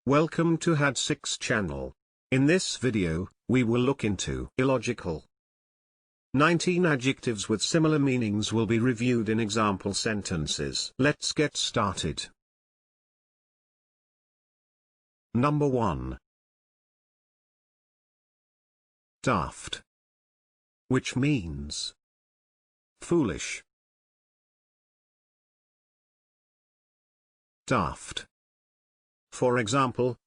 Welcome to had6 channel. In this video, we will look into illogical. 19 adjectives with similar meanings will be reviewed in example sentences. Let's get started. Number 1. Daft, which means foolish. Daft. For example,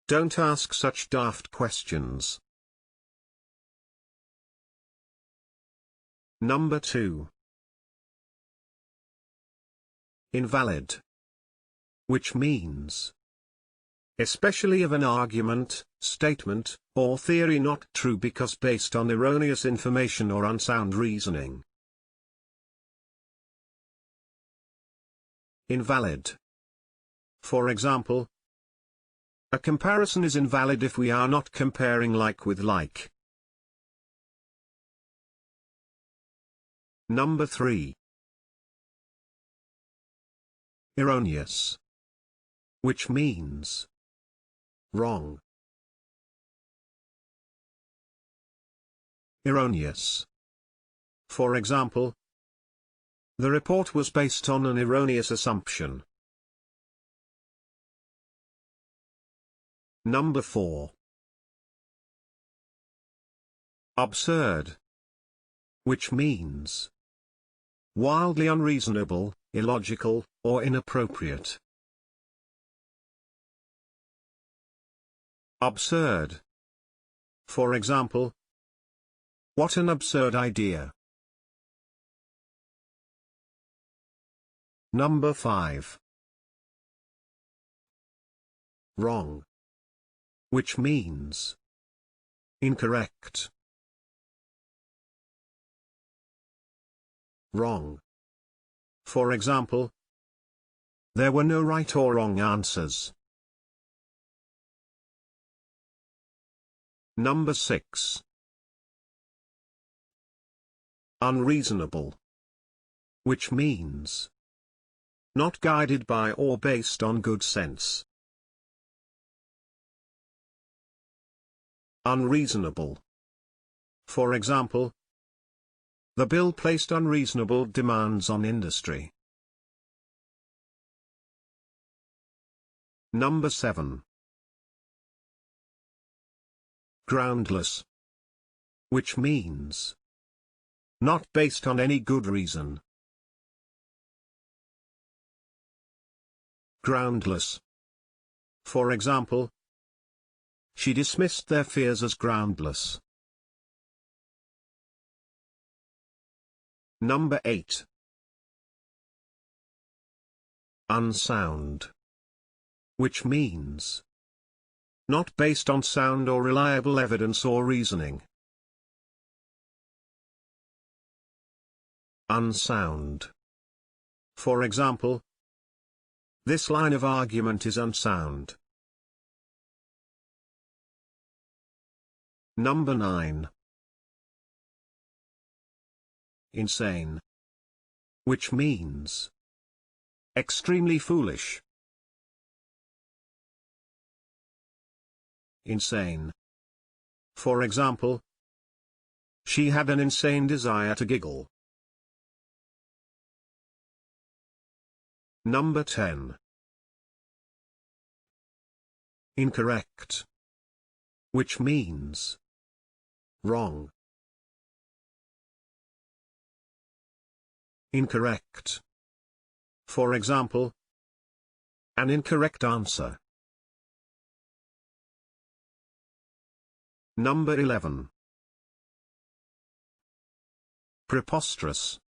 don't ask such daft questions. Number 2. Invalid, which means especially of an argument, statement, or theory not true because based on erroneous information or unsound reasoning. Invalid. For example, a comparison is invalid if we are not comparing like with like. Number 3. Erroneous, which means wrong. Erroneous. For example, the report was based on an erroneous assumption. Number 4. Absurd, which means wildly unreasonable, illogical, or inappropriate. Absurd. For example, what an absurd idea. Number 5. Wrong, which means incorrect. Wrong. For example, there were no right or wrong answers. Number 6. Unreasonable, which means not guided by or based on good sense. Unreasonable. For example, the bill placed unreasonable demands on industry. Number 7. Groundless, which means not based on any good reason. Groundless. For example, she dismissed their fears as groundless. Number 8. Unsound, which means not based on sound or reliable evidence or reasoning. Unsound. For example, this line of argument is unsound. Number 9. Insane, which means extremely foolish. Insane. For example, she had an insane desire to giggle. Number 10. Incorrect, which means wrong. Incorrect. For example, an incorrect answer. Number 11. Preposterous,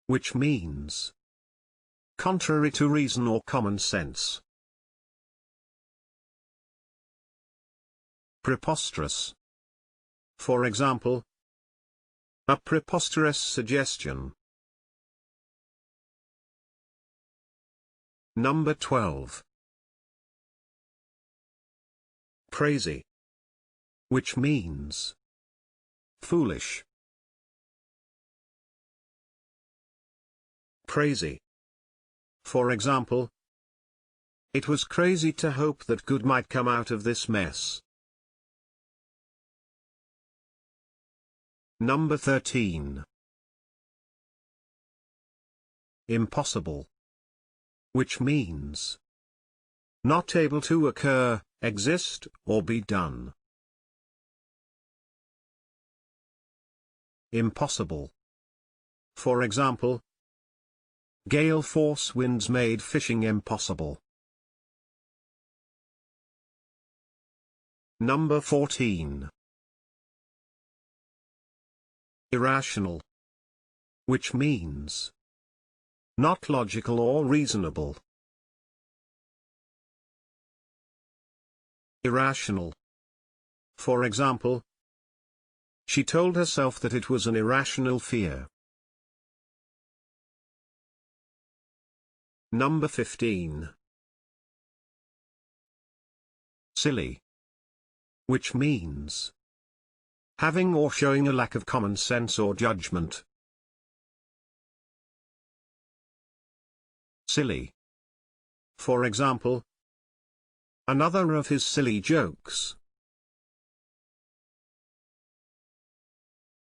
which means contrary to reason or common sense. Preposterous. For example, a preposterous suggestion. Number 12. Crazy, which means foolish. Crazy. For example, It was crazy to hope that good might come out of this mess. Number 13. Impossible. Which means not able to occur, exist, or be done. Impossible. For example, gale force winds made fishing impossible. Number 14. Irrational. Which means not logical or reasonable. Irrational. For example, she told herself that it was an irrational fear. Number 15. Silly. Which means having or showing a lack of common sense or judgment. Silly. For example, another of his silly jokes.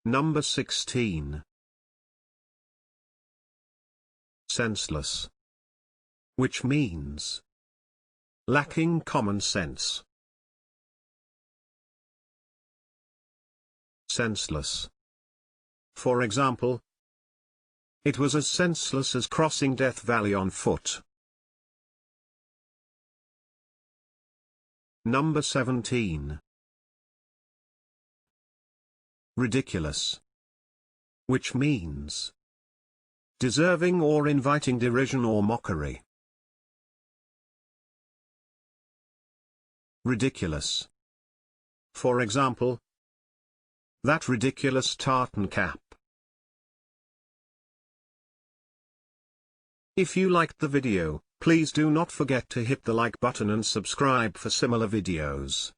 Number 16. Senseless. Which means lacking common sense. Senseless. For example, it was as senseless as crossing Death Valley on foot. Number 17. Ridiculous. Which means deserving or inviting derision or mockery. Ridiculous. For example, that ridiculous tartan cap. If you liked the video, please do not forget to hit the like button and subscribe for similar videos.